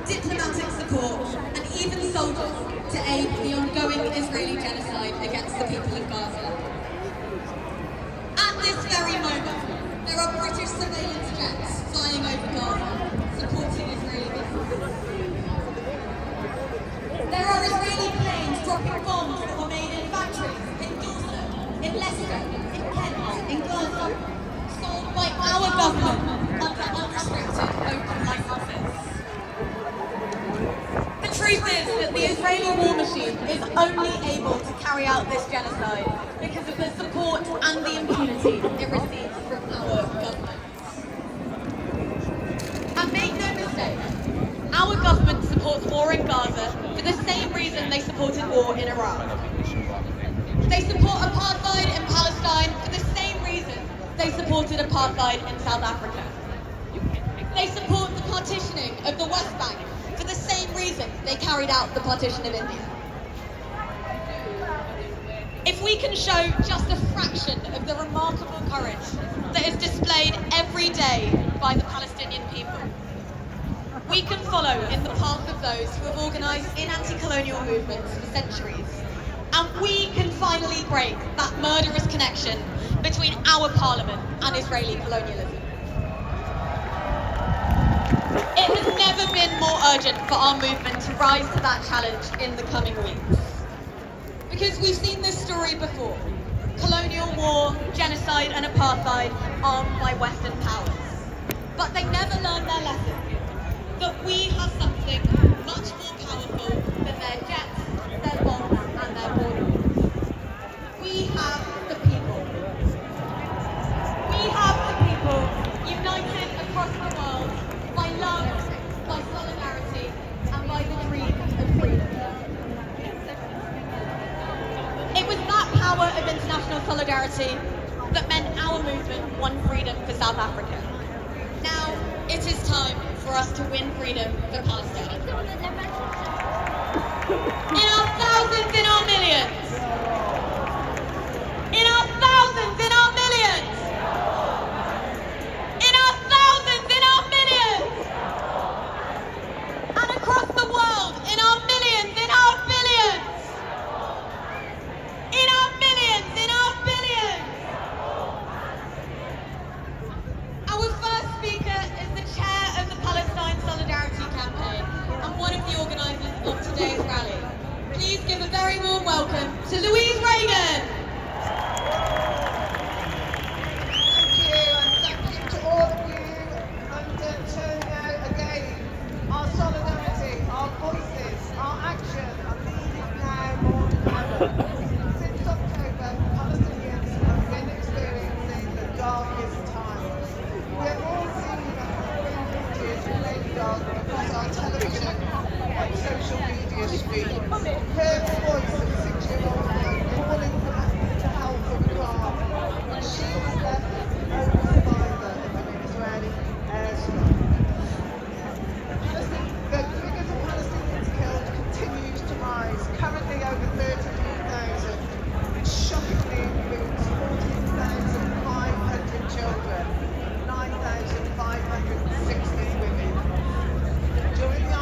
diplomatic support, and even soldiers to aid the ongoing Israeli genocide against the people of Gaza. At this very moment, there are British surveillance jets flying over Gaza, supporting Israeli missiles. There are Israeli planes dropping bombs that were made in factories in Dorset, in Leicester, in Kent, in Gaza, sold by our government under unrestricted open licenses. The truth is that the Israeli war machine is only able to carry out this genocide because of the support and the impunity it receives from our government. And make no mistake, our government supports war in Gaza for the same reason they supported war in Iraq. They support apartheid in Palestine for the same reason they supported apartheid in South Africa. They support the partitioning of the West Bank for the same reason they carried out the partition of India. If we can show just a fraction of the remarkable courage that is displayed every day by the Palestinian people, we can follow in the path of those who have organised in anti-colonial movements for centuries. And we can finally break that murderous connection between our parliament and Israeli colonialism. It has never been more urgent for our movement to rise to that challenge in the coming weeks. Because we've seen this story before. Colonial war, genocide and apartheid armed by Western powers. But they never learned their lesson. That we have something much more powerful than their jets, their bombs and their borders. We have the people. We have the people united across the world by love, by solidarity and by the dream of freedom. It was that power of international solidarity that meant our movement won freedom for South Africa. Now it is time for us to win freedom for Palestine. In our thousands, in our millions. In our thousands, in our millions. In our thousands, in our millions. And across the world, in our millions, in our billions. In our millions, in our billions. Our first speaker is the chair of the Palestine Solidarity Campaign and one of the organisers of today's rally. Please give a very warm welcome to Louise Reagan. Thank you, and thank you to all of you under turnout again. Our solidarity, our voices, our action are needed now more than ever. Since October, Palestinians have been experiencing the darkest times. We have all seen the harrowing images played across our television and social media stream. Heard the voice of a 6-year-old girl calling for help from Prague when she was left the only survivor of an Israeli airstrike. The figures of Palestinians killed continues to rise, currently over 33,000, which shockingly includes 14,500 children, 9,560 women. During the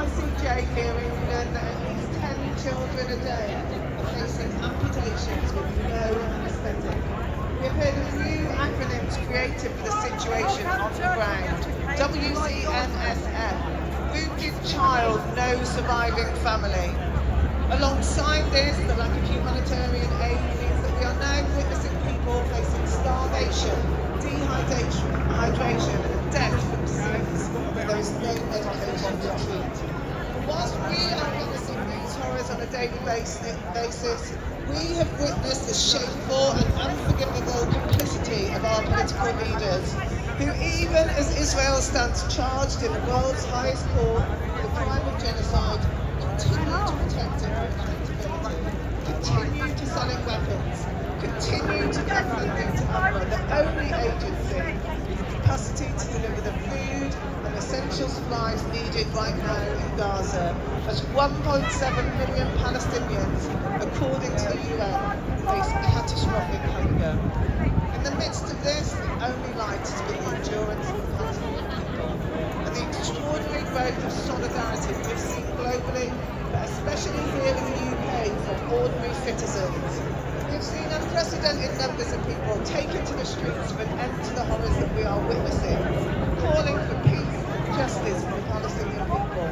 ICJ hearing, we learned that at least 10 children a day are facing amputations with no anaesthetic. We have heard of new acronyms created for the situation on the ground. WCNSF, Wounded Child, No Surviving Family. Alongside this, the lack of humanitarian aid means that we are now witnessing people facing starvation, dehydration, and death from disease where there is no medication to treat. Whilst we are witnessing these horrors on a daily basis, we have witnessed the shameful and unforgivable complicity of our political leaders, who even as Israel stands charged in the world's highest court for the crime of genocide, continue to protect it from accountability, continue to sell it weapons, continue to cut funding to UNRWA, the only agency with the capacity to deliver the food and essential supplies needed right now in Gaza, as 1.7 million Palestinians, according to the UN, face catastrophic hunger. In the midst of this, the only light has been the endurance of the Palestinian people and the extraordinary extraordinary growth of solidarity we've seen globally, but especially here in the UK from ordinary citizens. We've seen unprecedented numbers of people taken to the streets for an end to the horrors that we are witnessing, calling for peace and justice for the Palestinian people.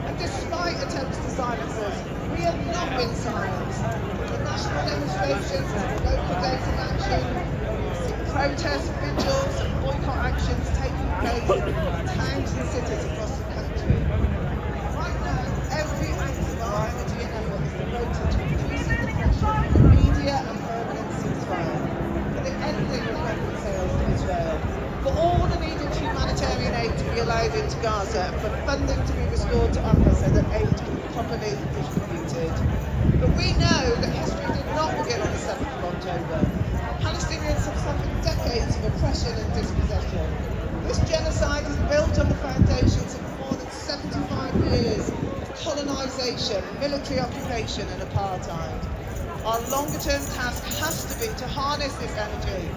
And despite attempts to silence us, we have not been silenced. From the national demonstrations to the local days of action, we've seen protests, vigils and boycott actions taking place in towns and cities across the country. Right now, every ounce of our energy and effort is devoted to increasing the pressure on the media and permanent ceasefire, for the ending of weapons sales to Israel, for all the needed humanitarian aid to be allowed into Gaza, and for funding to be restored to UNRWA so that aid can be properly distributed. But we know that history did not begin on the 7th of October. Palestinians have suffered decades of oppression and dispossession. This genocide is built on the foundations of more than 75 years of colonisation, military occupation and apartheid. Our longer-term task has to be to harness this energy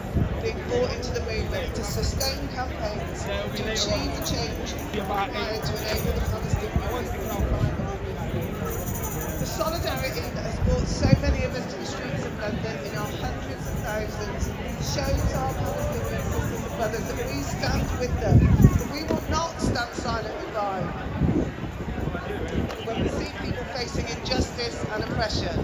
being brought into the movement, to sustain campaigns, to achieve the change required to enable the Palestinian people to finally be free. The solidarity that has brought so many of us to the streets of London in our hundreds of thousands shows our Palestinian sisters and brothers that we stand with them, that we will not stand silently by when we see people facing injustice and oppression.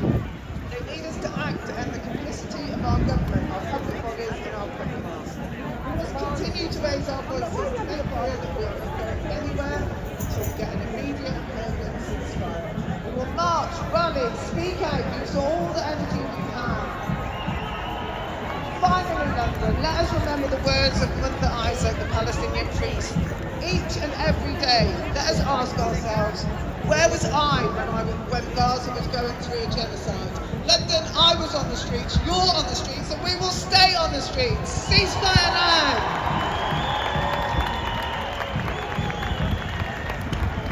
They need us to act to end the complicity of our government, our public bodies and our criminals. We must continue to raise our voices to make clear that we are not going anywhere until we get an immediate and permanent ceasefire. We will march, rally, speak out, use all the energy we can. Finally, London, let us remember the words of Mother Isaac, the Palestinian priest. Each and every day, let us ask ourselves, where was I when Gaza was going through a genocide? London, I was on the streets, you're on the streets, and we will stay on the streets. Ceasefire now!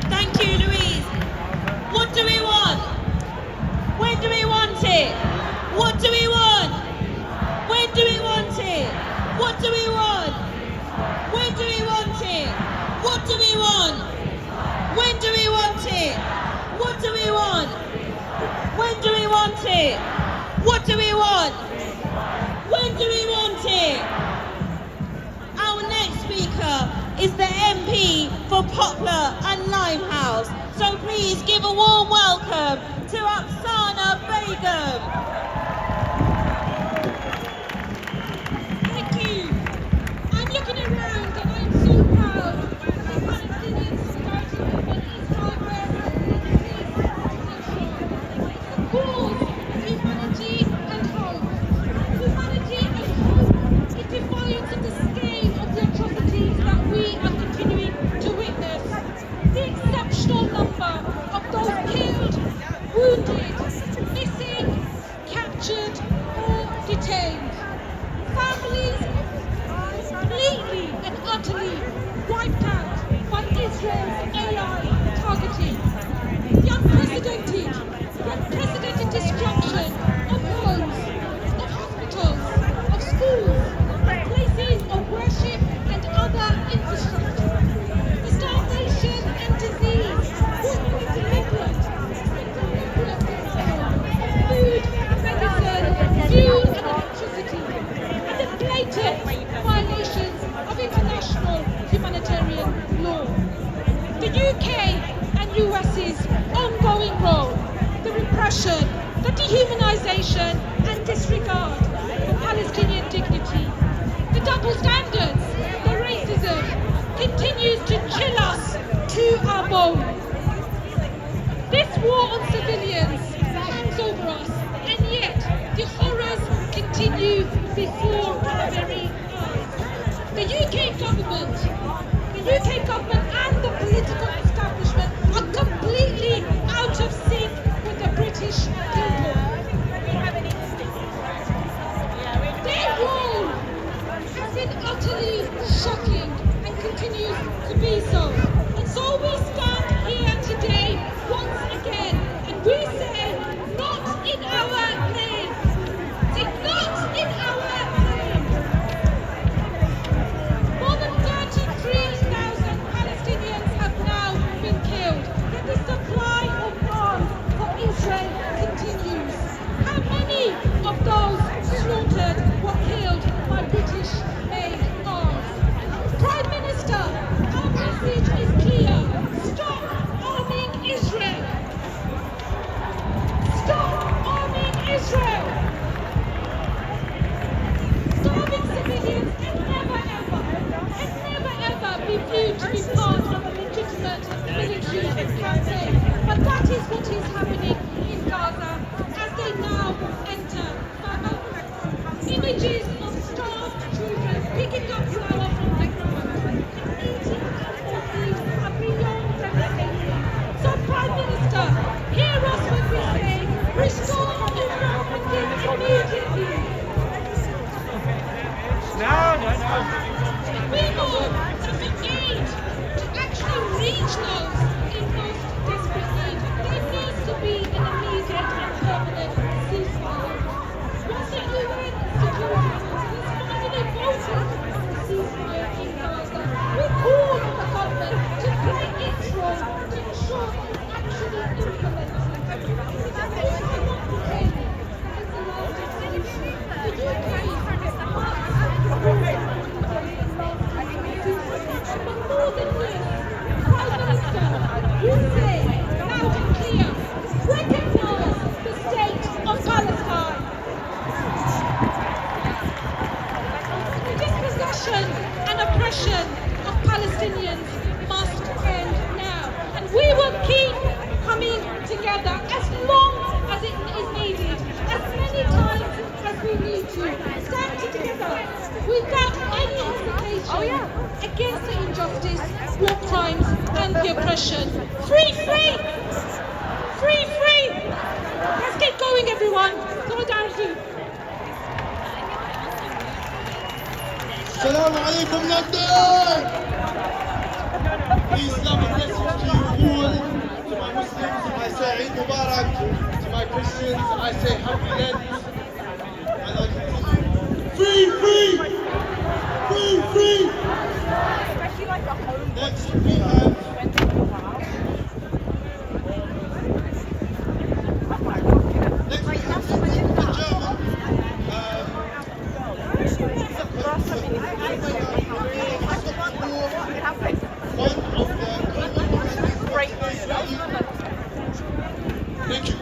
Thank you, Louise. What do we want? When do we want it? What do we want? When do we want it? What do we want? When do we want it? What do we want? When do we want it? What do we want? When do we want it? What do we want? When do we want it? Our next speaker is the MP for Poplar and Limehouse. So please give a warm welcome to Oksana Begum. Thank you. I'm looking around and I'm so proud of the Palestinian solidarity movement is progress the cause of humanity and hope. Humanity and hope in defiance of the scale of the atrocities that we are continuing to witness. The exceptional number of those killed, wounded, missing, captured or detained. Families completely and utterly wiped out by Israel's AI targeting. The unprecedented destruction of homes, of hospitals, of schools, of places of worship and other infrastructure. The starvation and disease brought with deliberate food, medicine, fuel and electricity, and the blatant violations of international humanitarian law. The UK and US's ongoing role, the repression, the dehumanization and disregard for Palestinian dignity, the double standards, the racism, continues to chill us to our bone. This war on civilians hangs over us, and yet the horrors continue before our very eyes. The UK government and the political establishment are completely out of sync with the British people. Their role has been utterly shocking and continues to be so. And so we stand here today once again and we say, not in our name. Say, not in our name. More than 33,000 Palestinians have now against the injustice, war crimes and the oppression. Free, free! Free, free! Let's get going, everyone. Solidarity. Assalamu alaikum, London! Peace, love and blessings to you all. To my Muslims, I say Eid Mubarak. To my Christians, I say Happy Lent. And I continue. Free, free! Free, free! Next we have... Next we have the German. Thank you.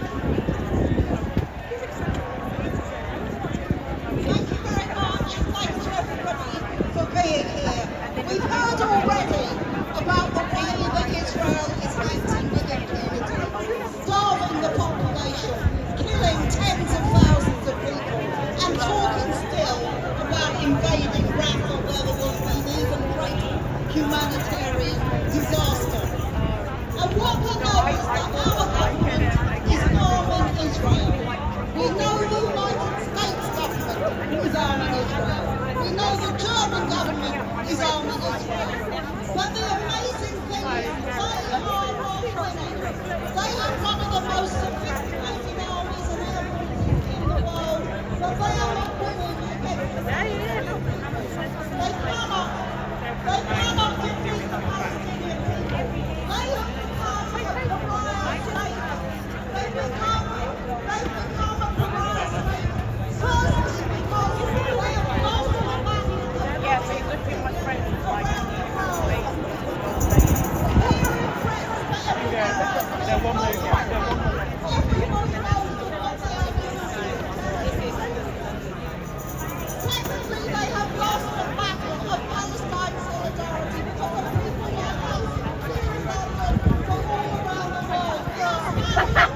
Thank you very much. Thanks to everybody for being here. We've heard already about the way that Israel is acting with impunity, starving the population, killing tens of thousands of people, and talking still about invading Rafah, where there will be an even greater humanitarian disaster. And what we know is that our government is arming Israel. We know the United States government is arming Israel. We know the German government is arming Israel. But the amazing thing is they are all winning. They have one of the most sophisticated armies and air forces in the world, but they are not winning against the Palestinians. They cannot defeat the Palestinian people. They have become a pariah state. They've become a pariah state. Firstly, because they have closed the back of the Yes, he's looking my friend like they're one move, everybody knows that what they are doing. Technically, they have lost the battle of Palestine solidarity because of people like us here in London from all around the world. We are not going to take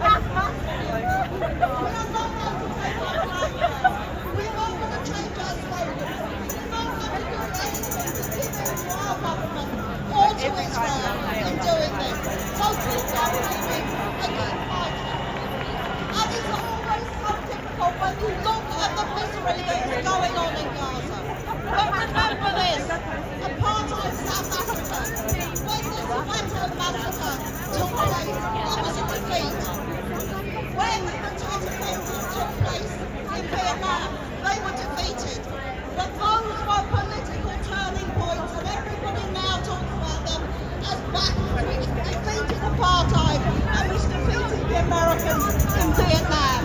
our flag down. We're not going to change our slogan. We're not going to do anything to give in to our government or to Israel in doing this. So keep campaigning and keep fighting. And it's always so difficult when you look at the misery that is going on in Gaza. But remember this, apartheid South Africa, when the Soweto massacre took place, it was a defeat. When the Tet Offensive took place in Vietnam, they were defeated. But those were political turning points, and everybody now talks about them as battles which defeated apartheid and which defeated the Americans in Vietnam.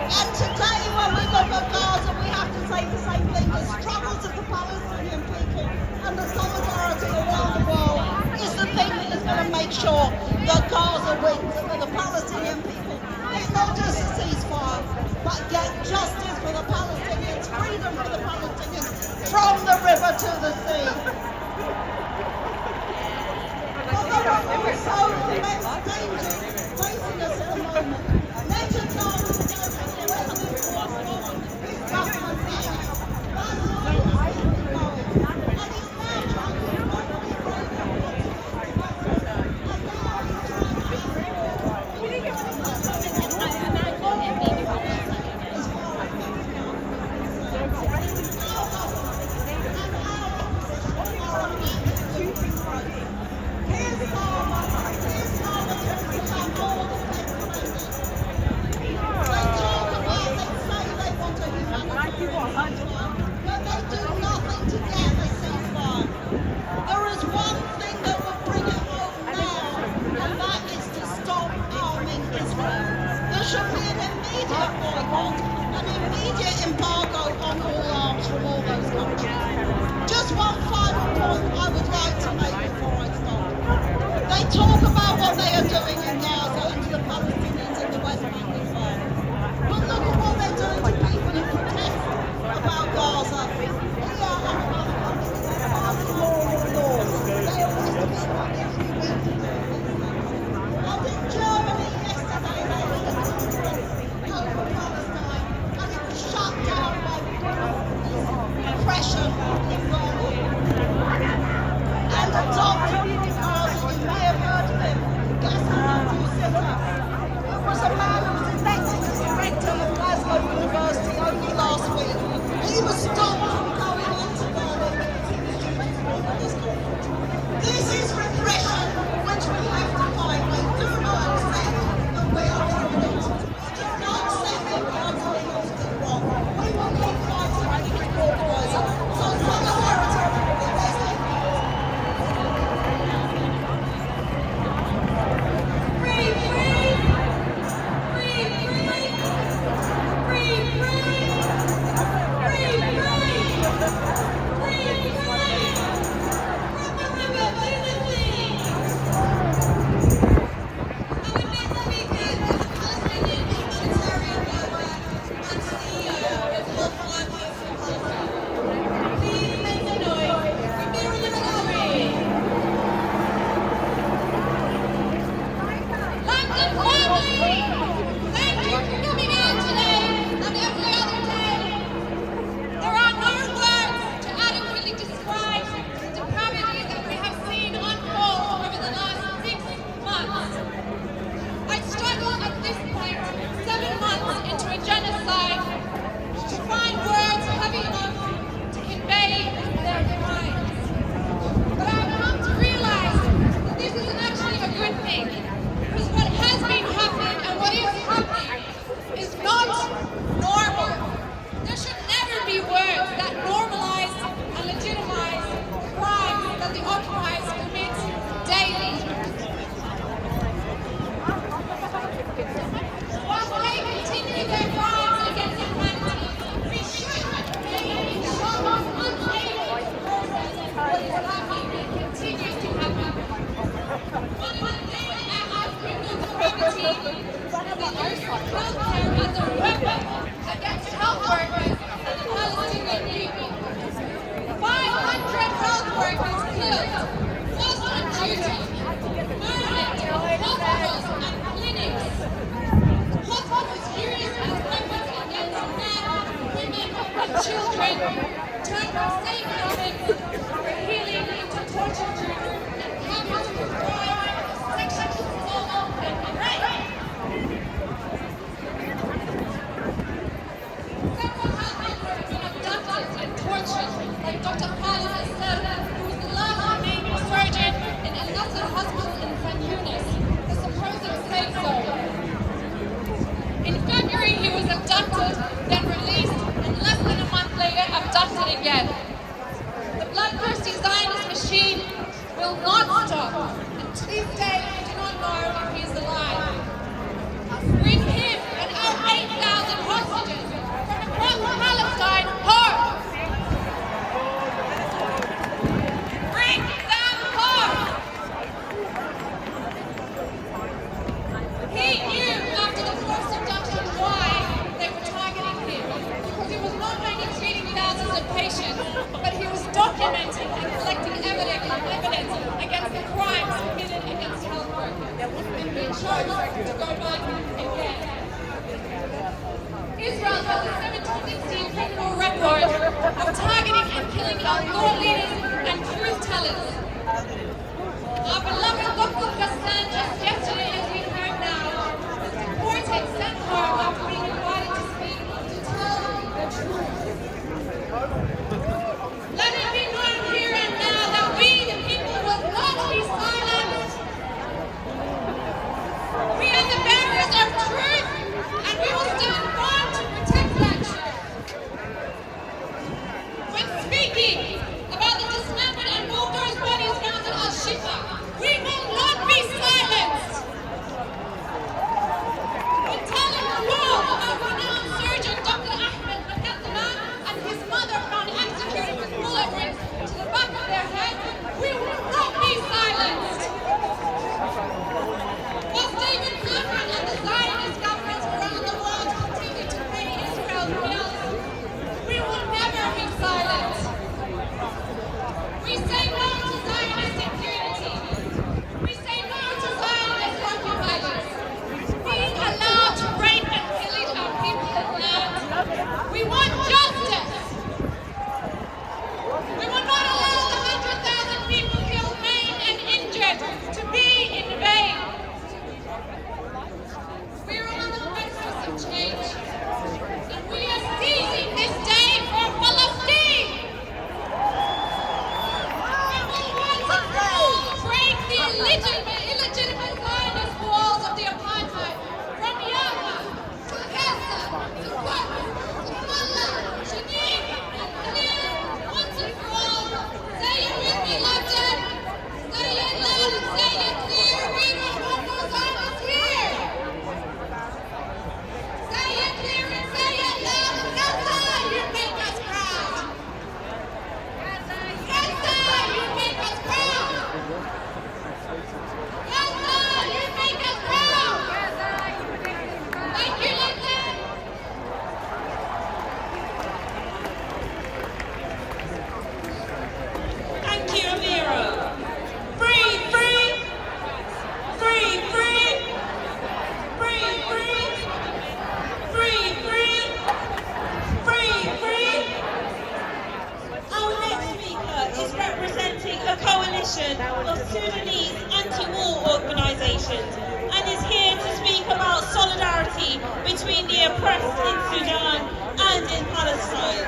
And today, when we look at Gaza, we have to say the same thing. The struggles of the Palestinian people and the solidarity around the world is the thing that is going to make sure that Gaza wins and that the Palestinian people get not just a ceasefire, but get justice for the Palestinians, freedom for the Palestinians from the river to the sea. But there are also immense dangers facing us at the moment. Netanyahu is the resident force on his government now. That's why he's keeping going. And he's now trying to find the talk about what they are doing in Gaza and to the Palestinians in the West Bank as well. But look at what they're doing to people who protest about Gaza. Here and other countries, they're passing more and more laws. They arrest people every week. And in Germany yesterday, they had a conference over Palestine, and it was shut down by repression involving healthcare as a weapon against health workers and the Palestinian people. 500 health workers killed, lost on duty, murdered, hospitals and clinics. Hospitals used as weapons against men, women and children, turned from safe havens for healing into torture rooms and campus for crime, sexual assault and rape. Several health workers have been abducted and tortured, like Dr. Khalid Assad, who was the last remaining surgeon in Al-Nasser Hospital in Khan Yunis, the supposed safe zone. In February, he was abducted, then released, and less than a month later, abducted again. The bloodthirsty Zionist machine will not stop, and to this day, we do not know if he is alive. Bring him and our 8,000 hostages from across Palestine home. Bring them home. He knew after the first abduction why they were targeting him, because he was not only treating thousands of patients, but he was documenting and collecting evidence against the crimes committed against health workers, and being charged to go back again. Israel has a 1716 criminal record of targeting and killing our thought leaders and truth tellers. Our beloved Dr. Ghassan, just yesterday as we heard now, was deported, sent home after being invited to speak to tell the truth. Let it be known here and now that we, the people, will not be silenced. We are the bearers of truth, and we will stand firm to protect that truth. When speaking about the dismembered and bulldozed bodies found in Al-Shifa, we will not be silenced. When telling the world about renowned surgeon Dr. Ahmed Bakatma and his mother found executed with bullet wounds to the back of their head, we will not be silenced. While David Cameron and the Zionist governments around the world continue to pay Israel bills, we will never be silent. We say no to Zionist impunity. We say no to Zionist occupiers. Being allowed to rape and pillage our people and land. We want justice. We will not allow the 100,000 people killed, maimed and injured to be in vain. We are on the precipice of change, and we are seizing this day for Palestine. We will once and for all break the illegitimate Zionist walls of the apartheid from Yafa to Gaza to Quds to Mallah, Jenin and Khalil. Once and for all, say it with me, London. Say it loud and say it clear. We don't want no Zionists here. Say it clear and say it loud. Gaza, you make us proud. Gaza, you make us proud. Gaza, you make us proud. Thank you, London. Thank you, Amira. Free, free. Free, free. Free, free. Free, free. Free, free. Our next speaker is representing a coalition of Sudanese anti-war organisations and is here to speak about solidarity between the oppressed in Sudan and in Palestine.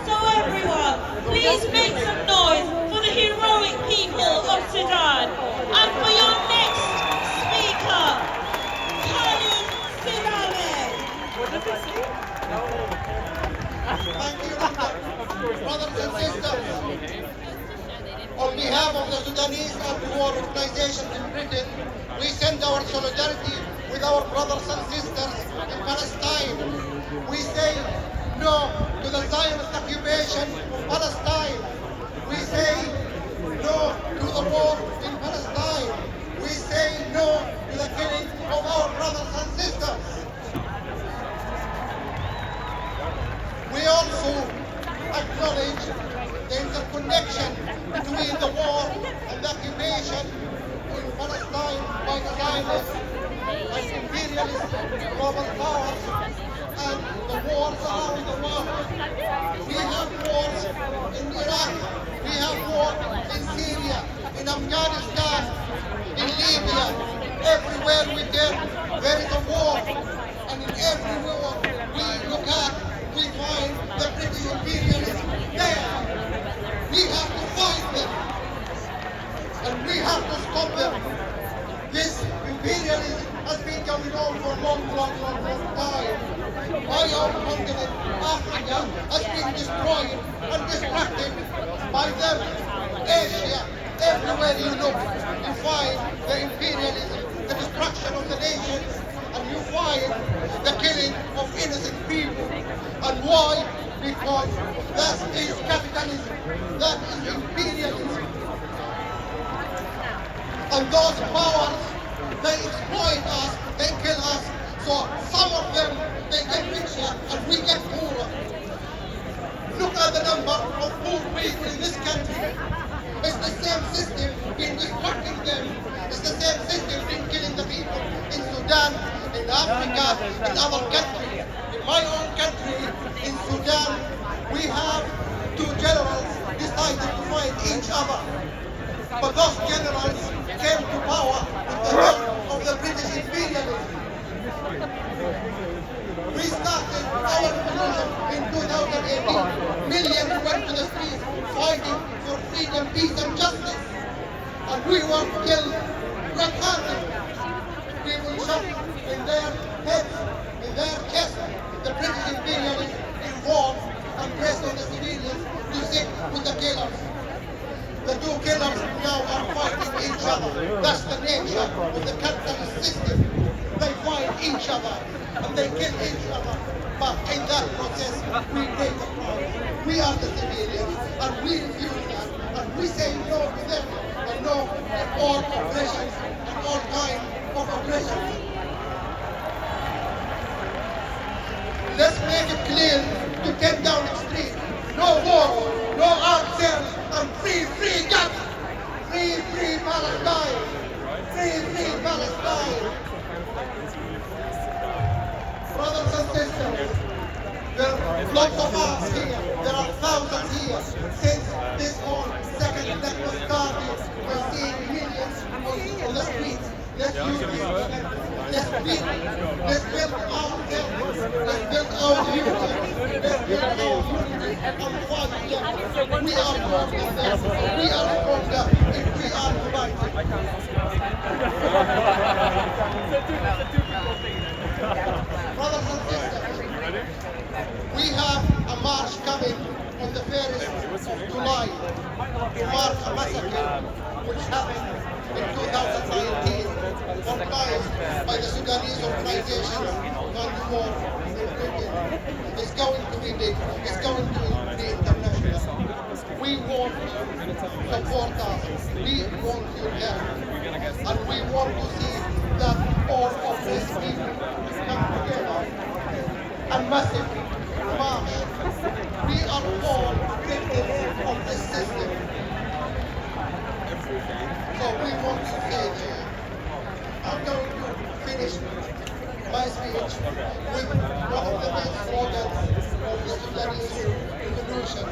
So everyone, please make some noise for the heroic people of Sudan and for your next speaker, Khalid Silaleh. Thank you, brothers and sisters. On behalf of the Sudanese anti-war organizations in Britain, we send our solidarity with our brothers and sisters in Palestine. We say no to the Zionist occupation of Palestine. We say no to the war in Palestine. We say no to the killing of our brothers and sisters. Zionist and imperialist global powers and the wars around the world. We have wars in Iraq, we have war in Syria, in Afghanistan, in Libya. Everywhere we get, there is a war. And in every war we look at, we find the British imperialism there. We have to fight them. And we have to stop them. This imperialism has been going on for a long time. My own continent, Africa, has been destroyed and distracted by them. Asia, everywhere you look, you find the imperialism, the destruction of the nations, and you find the killing of innocent people. And why? Because that is capitalism, that is imperialism. And those powers, they exploit us, they kill us, so some of them, they get richer and we get poorer. Look at the number of poor people in this country. It's the same system being destructing them. It's the same system being killing the people in Sudan, in Africa, in other countries. In my own country, in Sudan, we have two generals decided to fight each other. But those generals came to power with the help of the British imperialism. We started our revolution in 2018. Millions went to the streets fighting for freedom, peace and justice. And we were killed red-handed. People shot in their heads, in their chests. The British imperialists involved and pressed on the civilians to sit with the killers. The two killers now are fighting each other. That's the nature of the capitalist system. They fight each other and they kill each other. But in that process, we pay the price. We are the civilians and we refuse that. And we say no to them and no to all oppressions and all kinds of oppressions. Let's make it clear to get down the street. No war, no armed sales, and free Gaza. Free Palestine. Free Palestine. Brothers and sisters, there are lots of us here. There are thousands here. Since this whole second that was started, we're seeing millions on the streets. Let's use this. Let's build ourselves. Let's build our unity. Let's build our unity and fight together. We are stronger. We are stronger if we are united. Brothers and sisters, we have a march coming on the 1st of July to mark a massacre which happened in 2019, organized by the Sudanese organization #1 in Britain. It's going to be big. It's going to be international. We want you to support us. We want your help. And we want to see that all of these people come together. A massive march. We are all victims of this system. So we want to say there. I'm going to finish my speech with one of the main slogans of the Sudanese revolution.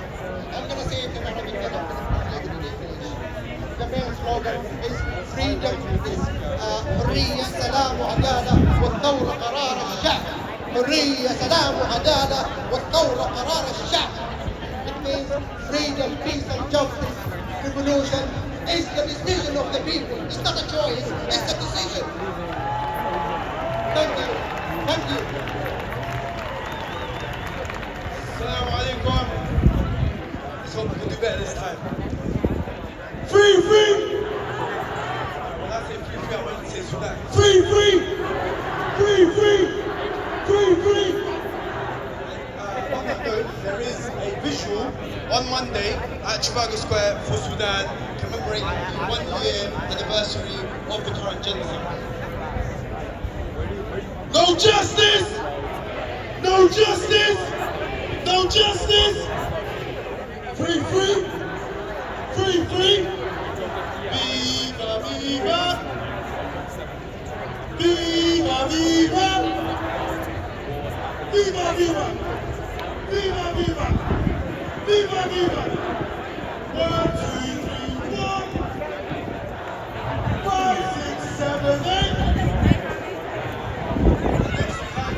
I'm going to say it in Arabic and I'm going to translate it in English. The main slogan is freedom is حرية سلام وعدالة والثورة قرار الشعب. حرية سلام وعدالة والثورة قرار الشعب. It means freedom, peace and justice. Revolution is the decision of the people. It's not a choice, it's a decision. Thank you. Thank you. Assalamu alaikum. Let's hope we can do better this time. Free! When I say free, I want to say Sudan. Free! On that note, there is a visual on Monday at Trafalgar Square for Sudan commemorating the 1-year anniversary of the current genocide. No justice! No justice! No justice! Free! Viva! viva! Viva, viva! Viva, viva! Viva, viva! 1, 2, 3, 4, 5, 6, 7, 8. Next time,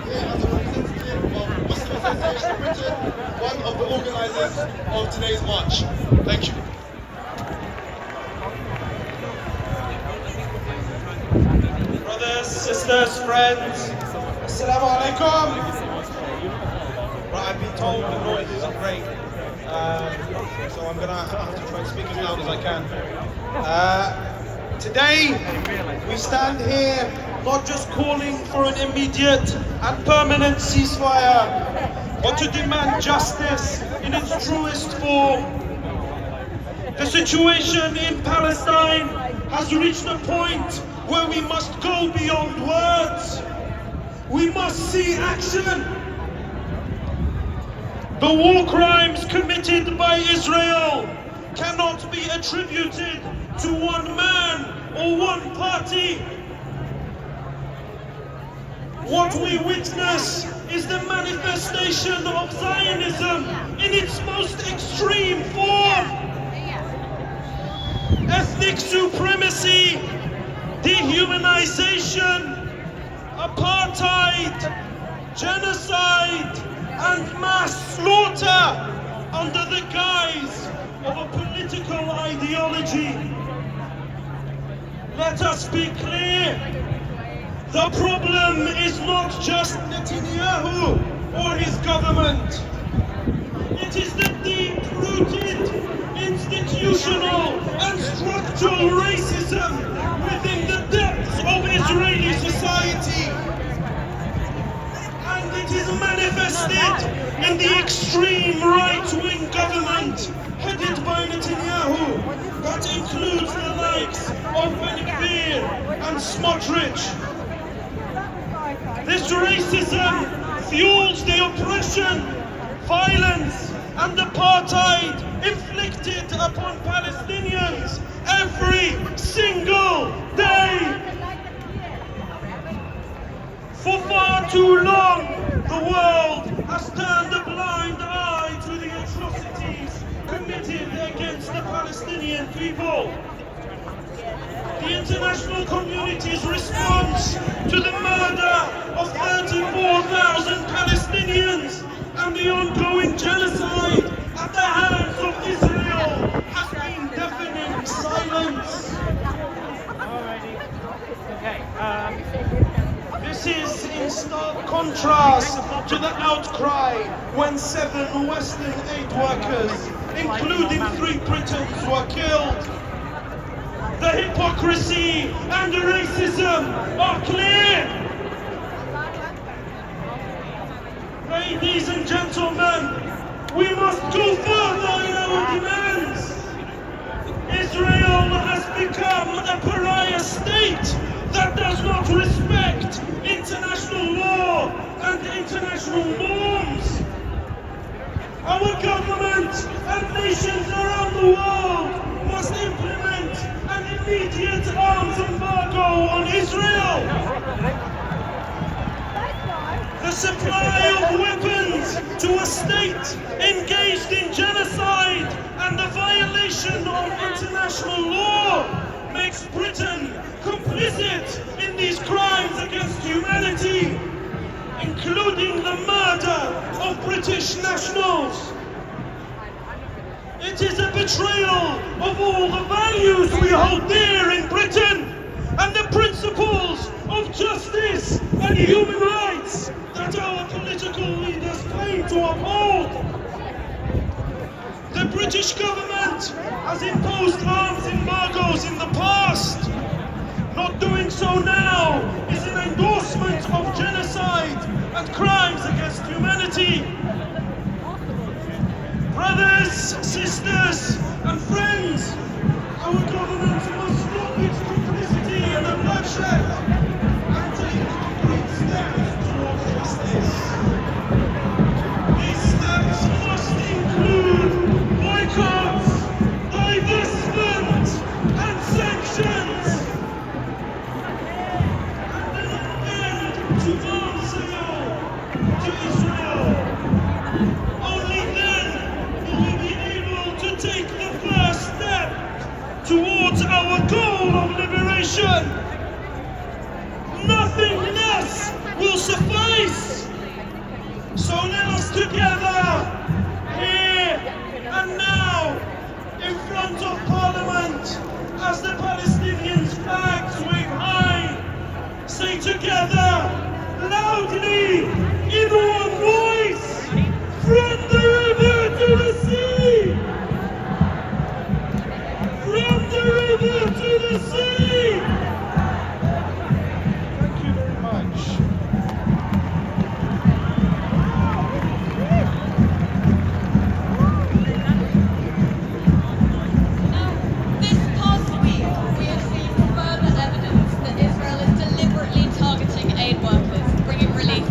here as a representative of Muslim Association of Britain, one of the organisers of today's march. Thank you. Brothers, sisters, friends, Assalamu alaikum. Right, I've been told the noise isn't great, so I'm gonna have to try and speak as loud as I can. Today, we stand here not just calling for an immediate and permanent ceasefire, but to demand justice in its truest form. The situation in Palestine has reached a point where we must go beyond words. We must see action. The war crimes committed by Israel cannot be attributed to one man or one party. What we witness is the manifestation of Zionism in its most extreme form. Ethnic supremacy, dehumanization, apartheid, genocide, and mass slaughter under the guise of a political ideology. Let us be clear. The problem is not just Netanyahu or his government. It is the deep-rooted, institutional and structural racism within the depths of Israeli society. And it is manifested in the extreme right-wing government headed by Netanyahu that includes the likes of Ben-Gvir and Smotrich. This racism fuels the oppression, violence and apartheid inflicted upon Palestinians every single day. For far too long, the world has turned a blind eye to the atrocities committed against the Palestinian people. The international community's response to the murder of 34,000 Palestinians and the ongoing genocide at the hands of Israel has been deafening silence. This is in stark contrast to the outcry when 7 Western aid workers, including 3 Britons, were killed. The hypocrisy and the racism are clear. Ladies and gentlemen, we must go further in our demands. Israel has become a pariah state that does not respect international law and international norms. Our government and nations around the world must implement an immediate arms embargo on Israel. The supply of weapons to a state engaged in genocide and the violation of international law makes Britain complicit in these crimes against humanity, including the murder of British nationals. It is a betrayal of all the values we hold dear in Britain and the principles of justice and human rights that our political leaders claim to uphold. The British government has imposed arms embargoes in the past. Not doing so now is an endorsement of genocide and crimes against humanity. Brothers, sisters, and friends, our government must stop its complicity in the bloodshed and take concrete steps towards justice. These steps must include boycotts, divestment, and sanctions. together, loudly, in one voice, from the river to the sea! From the river to the sea! Thank you very much. This past week, we have seen further evidence that Israel is deliberately targeting aid workers, bringing relief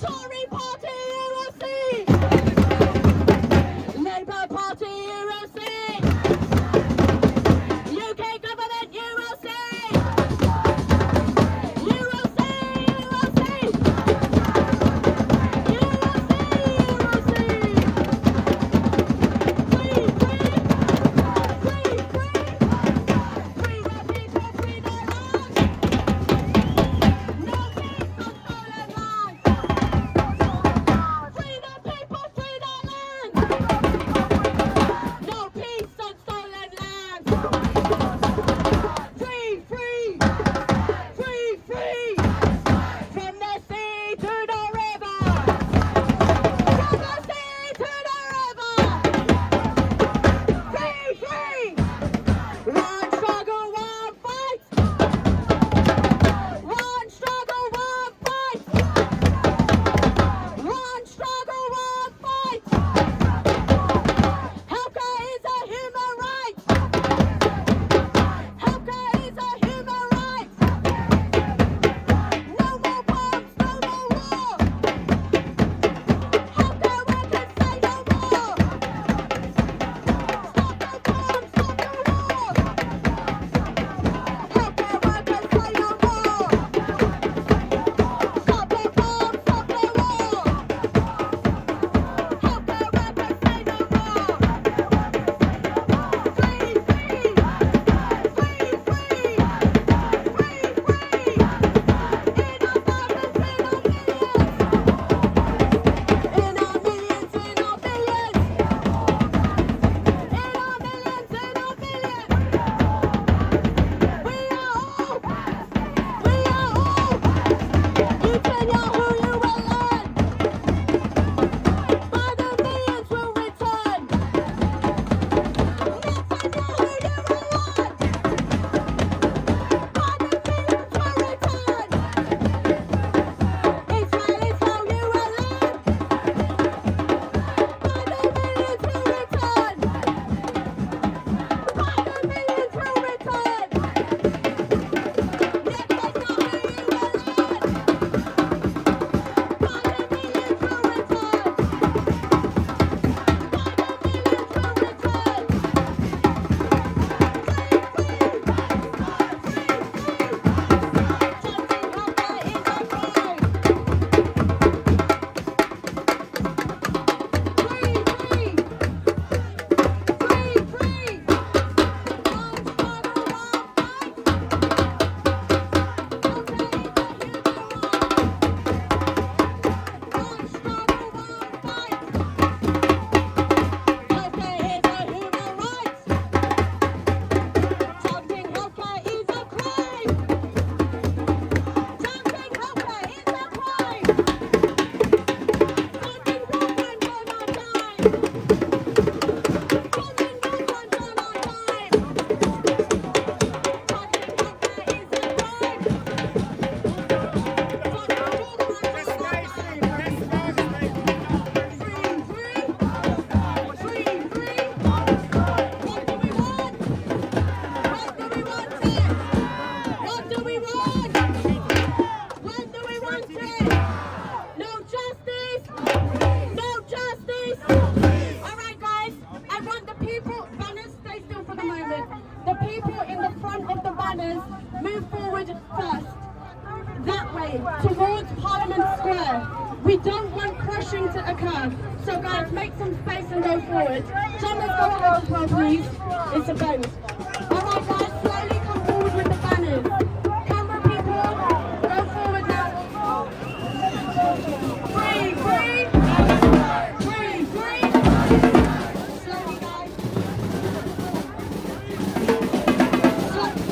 Tory Party UOC, Labour Party UOC, UK Government UOC, UOC, UOC, towards Parliament Square. We don't want crushing to occur. So guys, make some space and go forward. John, let's go ahead as well, please. It's a boat. Alright guys, slowly come forward with the banners. Camera people, go forward now. Free, free. Free, free. Slowly guys. Slowly guys, slowly.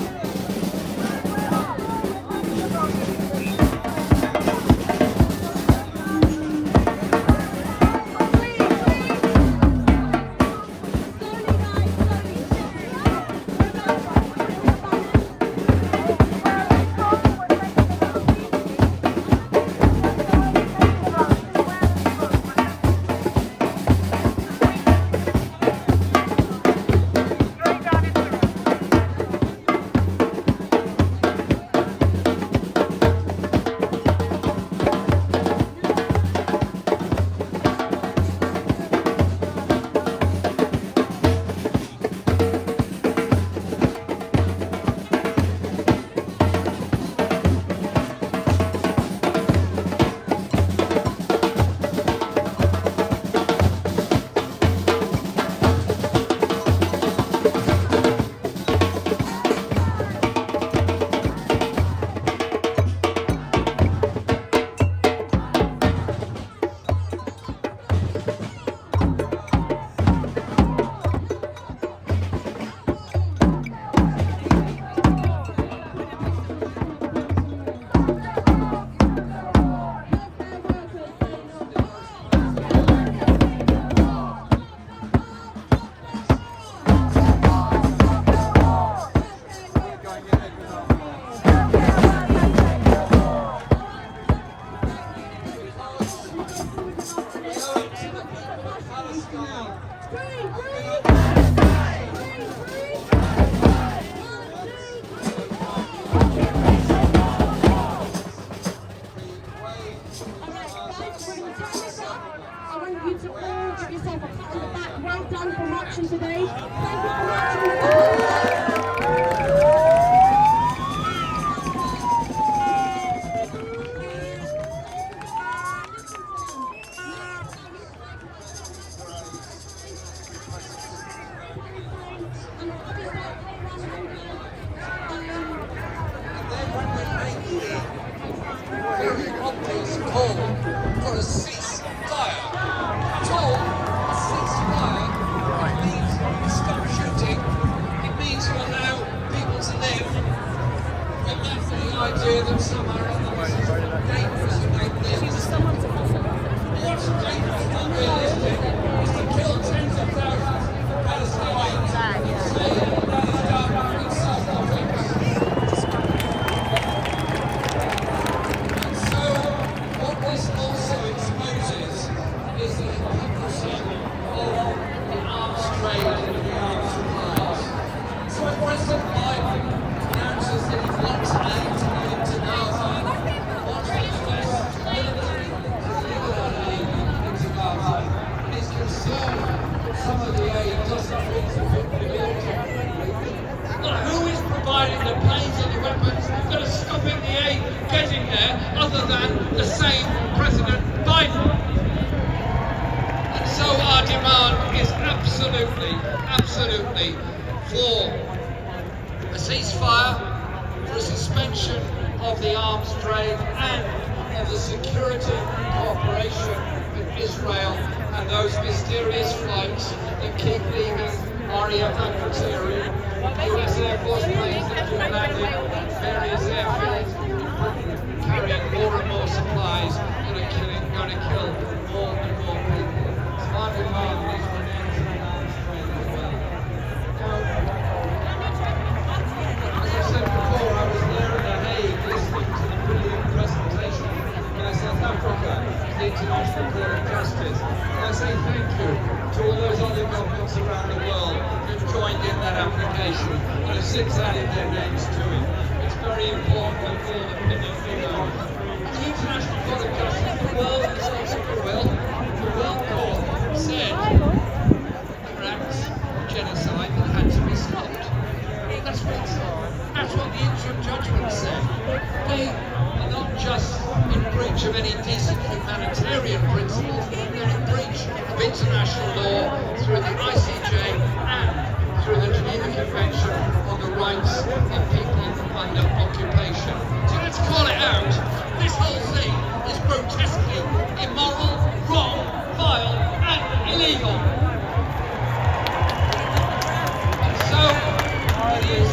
you today. Thank you for watching. Very obvious call for a ceasefire. Told a ceasefire means stop shooting. It means you allow people to live without the idea that somehow or other this is dangerous and they live. What's dangerous and unrealistic is to kill tens of thousands of Palestinians and say that is done in self-defense. This also exposes is the hypocrisy of the arms trade and the arms suppliers. So when President Biden announces that he wants aid to go into Gaza, wants to invest military legal aid into Gaza, and is concerned that some of the aid doesn't fit the military. Well, who is providing the planes and the weapons that are stopping the aid getting there other than the same President Biden? And so our demand is absolutely for a ceasefire, for a suspension of the arms trade and of the security cooperation with Israel and those mysterious flights that keep leaving RAF Akrotiri, US Air Force planes that do landing at various airfields carrying more and more supplies that are going to kill more and more people. So our demand is for an end to the arms trade as well. Now, as I said before, I was there in The Hague listening to the brilliant presentation by South Africa, the International Court of Justice. And I say thank you to all those other governments around the world who've joined in that application and have since added their names to it. It's very important that all opinions be known. The International Court of Justice, the world is also the World Court said there were acts of genocide that had to be stopped. That's what the interim judgment said. They are not just in breach of any decent humanitarian principles, they're in breach of international law through the ICJ and through the Geneva Convention on the rights of people under occupation. So let's call it out. This whole thing is grotesquely immoral, wrong, vile and illegal. And so it is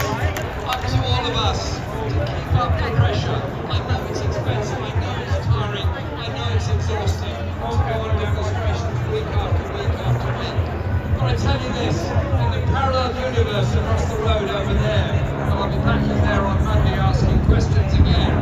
up to all of us to keep up the pressure. I know it's expensive, I know it's tiring, I know it's exhausting to go on demonstrations week after week after week. But I tell you this, in the parallel universe across the road over there, and I'll be back in there on Monday asking questions again,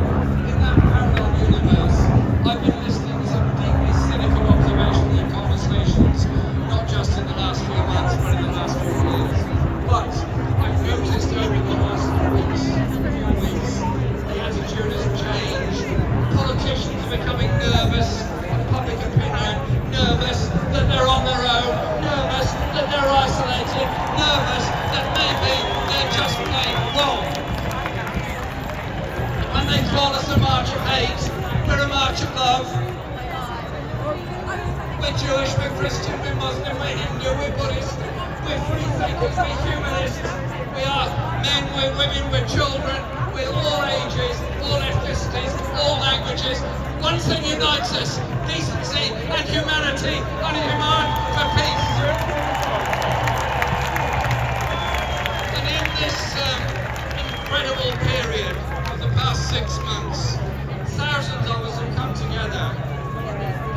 in that parallel universe, I've been listening to some deeply cynical observations and conversations, not just in the last few months, but in the last few years. But I've noticed over the last few weeks, the attitude has changed. Politicians are becoming nervous, and public opinion nervous that they're on their own, nervous that they're isolated, nervous that maybe they're just plain wrong. When they call us a march of hate, we're a march of love. We're Jewish, we're Christian, we're Muslim, we're Hindu, we're Buddhist, we're free thinkers, we're humanists, we are men, we're women, we're children, we're all ages, all ethnicities, all languages. One thing unites us, decency and humanity, and a demand for peace. And in this incredible period of the past 6 months, thousands of us have come together.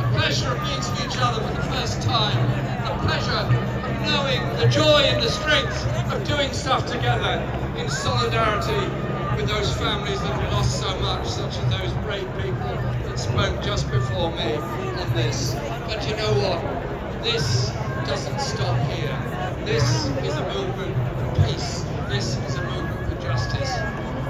The pleasure of meeting each other for the first time, the pleasure of knowing the joy and the strength of doing stuff together in solidarity with those families that have lost so much, such as those brave people that spoke just before me on this. But you know what? This doesn't stop here. This is a movement for peace. This is a movement for justice.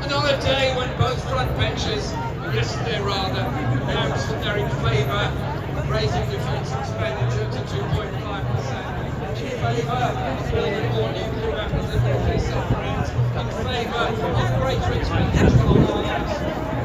And on a day when both front benches, yesterday rather, announced that they're in favour of raising defence expenditure to 2.5%, much in favour of building more nuclear weapons and nuclear submarines, in favour of greater expenditure on arms,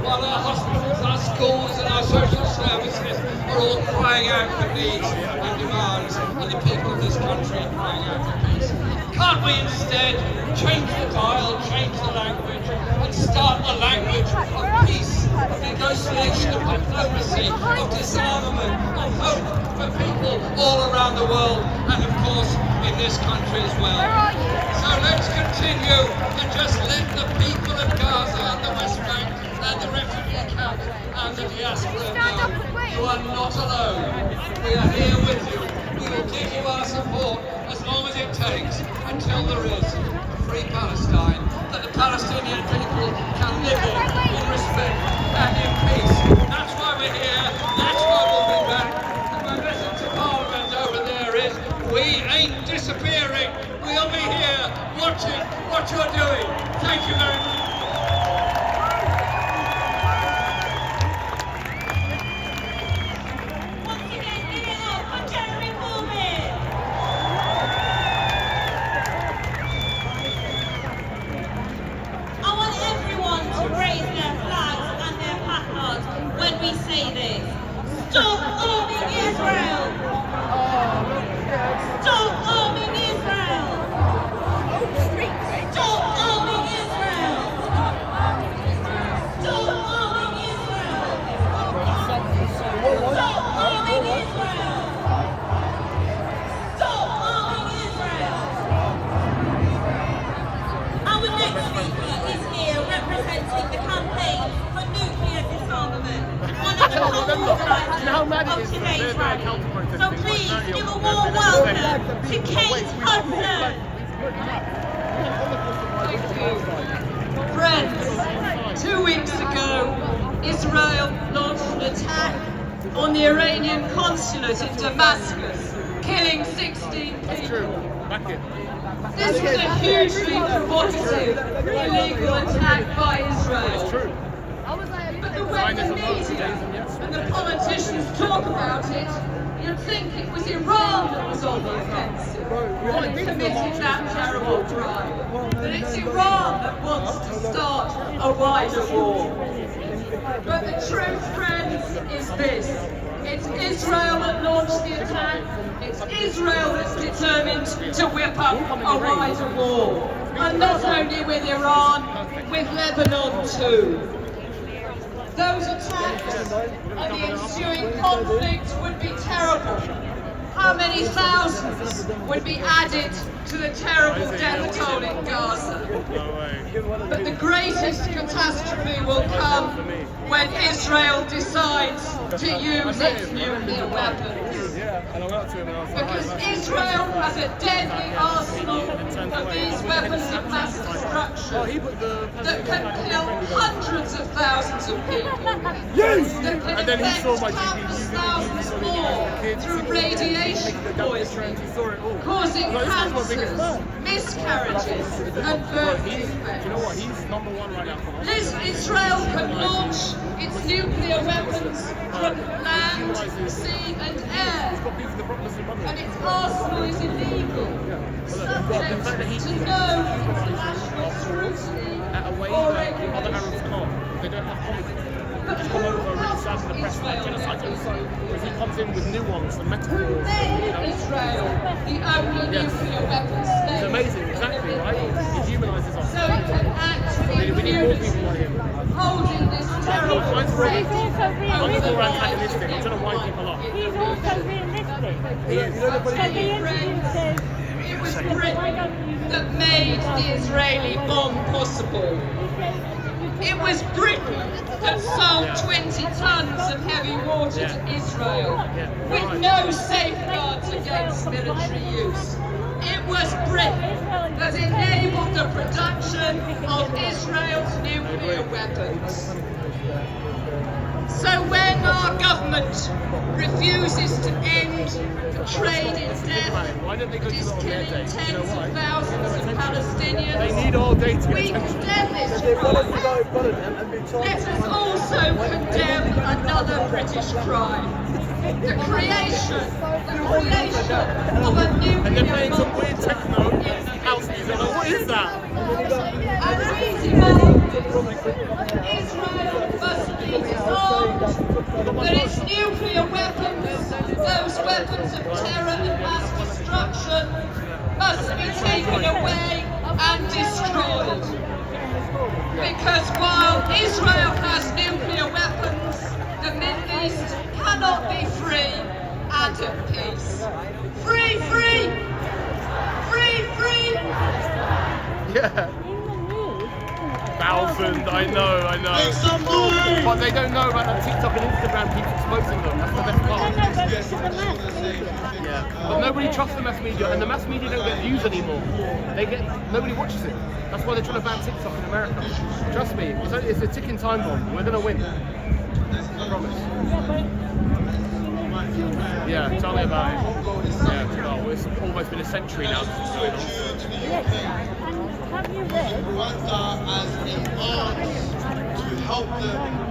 while our hospitals, our schools and our social services are all crying out for needs and demands, and the people of this country are crying out for peace. Can't we instead change the dial, change the language, and start the language of peace, of negotiation, of diplomacy, of disarmament, of hope for people all around the world, and of course in this country as well. So let's continue to just let the people of Gaza and the West Bank and the refugee camps and the diaspora know you are not alone. We are here with you. We will give you our support as long as it takes until there is a free Palestine, that the Palestinian people can live in respect and in peace. That's why we're here. That's why we'll be back. And my message to Parliament over there is, we ain't disappearing. We'll be here watching what you're doing. Thank you very much. Stop arming Israel! Stop arming Israel! Stop arming Israel! Stop arming Israel! Stop arming Israel! Stop arming Israel! Our next speaker is here representing the campaign for nuclear disarmament. One of the co-organisers of today's rally. So please give a warm welcome to Kate Hudson. Thank you. Friends, 2 weeks ago, Israel launched an attack on the Iranian consulate in Damascus, killing 16 people. This was a hugely provocative, illegal attack by Israel. But the way the media and the politicians talk about it, you'd think it was Iran that was on the offensive and committed that terrible crime. That it's Iran that wants to start a wider war. But the truth, friends, is this. It's Israel that launched the attack. It's Israel that's determined to whip up a wider war. And not only with Iran, with Lebanon too. Those attacks and the ensuing conflict would be terrible. How many thousands would be added to the terrible death toll in Gaza? But the greatest catastrophe will come when Israel decides to use its nuclear weapons. Because Israel has a deadly arsenal of these weapons of mass destruction that can kill hundreds of thousands of people, that can infect countless thousands more through radiation poisoning, causing cancers, miscarriages and birth defects. Israel can launch its nuclear weapons from land, sea and air, and its arsenal is illegal, subject to no international scrutiny or regulation. But who will stop Israel if he comes in with nuance and metaphor. Who made Israel the only nuclear weapons state? It's amazing, exactly, right? He humanises us. So it can act with We need more people impunity, like him. holding this terrible Mine's threat I'm more antagonistic. I'm trying to wind people up. He's also realistic. He is. So the interview says, It was Britain that made the Israeli bomb possible. It was Britain that sold 20 tons of heavy water to Israel with no safeguards against military use. It was Britain that enabled the production of Israel's nuclear weapons. So when our government refuses to end the trade in death, it is killing tens of thousands of Palestinians, They need all day to we get attention. condemn this crime. Let us also condemn another British crime. the creation of a nuclear And they're playing some bomb. weird techno house music. Like, what is that? And we demand Israel must be disarmed, that its nuclear weapons, those weapons of terror and mass destruction, must be taken away and destroyed. Because while Israel has nuclear weapons, the Middle East cannot be free and at peace. Free, free! Free, free! Yeah. 1,000, I know. Make some noise! But they don't know about that TikTok and Instagram keeps exposing them. That's the best part. Yeah. But nobody trusts the mass media, and the mass media don't get views anymore. Nobody watches it. That's why they're trying to ban TikTok in America. Trust me, it's a ticking time bomb. We're gonna win. I promise. Yeah, tell me about it. Yeah, well, it's almost been a century now since it's going on. Have you read? Rwanda as a arms to help them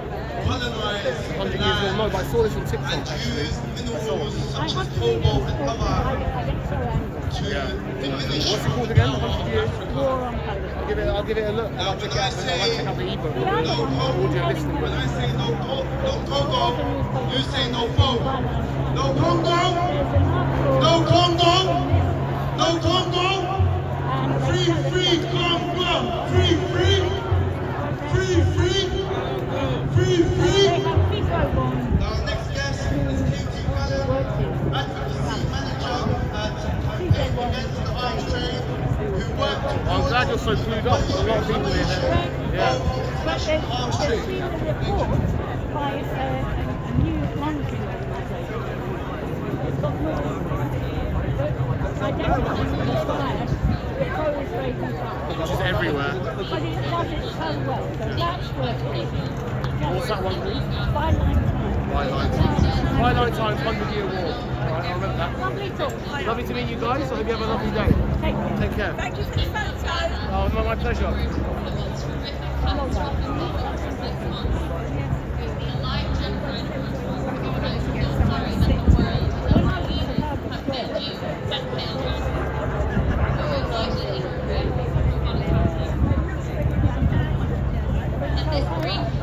colonize 100 the years old, no, land but I saw this on TikTok and actually. use minerals I such as have to read cobalt it and because I other get so angry. to Yeah. diminish What's it called again? 100 years? War on Palestine. I'll give it a look. Now, I'll check it out the ebook. The other one was Audio listening when with I it. say no Congo, you say no phone. No Congo, There's an uproar no Congo, no and Congo. they tell us Free that Congo, free. they have people on Our next guest is Katie Fallon, working. advocacy manager at Campaign Against the Arms Trade, who worked I'm glad you're so clued up. There's a lot of people in there. Yeah. But there's been a report by a new monitoring organisation. It's got more identifying ceasefire, the pro-Israeli side. Which is everywhere. But it does it so well, so that's working. What's that one called? Byline time. Byline Times 100-year war. Right, I remember that. Lovely talk. Lovely to meet you guys. I hope you have a lovely day. Take care. Take care. Thank you for the photo. Oh, no, my pleasure.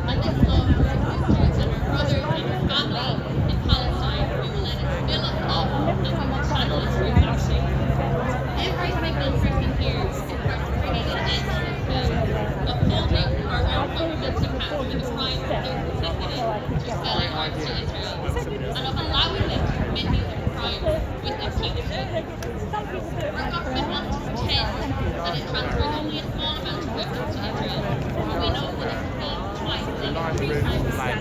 And this love for our sisters and our brothers and our family in Palestine. We will let it fill us up and we will channel it through action. Every single person here is part of bringing an end to this film, upholding our own government's account for the crimes of their complicity to selling arms to Israel, and of allowing them to commit these crimes with impunity. Our government wants to pretend that it transfers only a small amount of weapons to Israel, but we know that it's been twice and three times as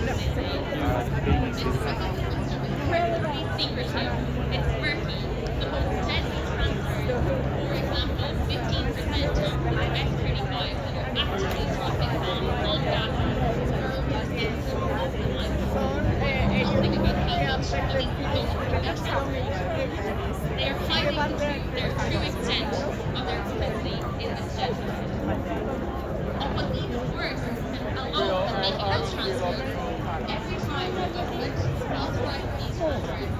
incredibly secretive. It's murky. The most deadly transfers, for example, 15% of the F-35s that are actively dropping bombs on Gaza, nothing about how much of these people are transferred. They are hiding their true extent of their complicity in this genocide. And what even worse, along with making those transfers, every time the government authorizes these transfers,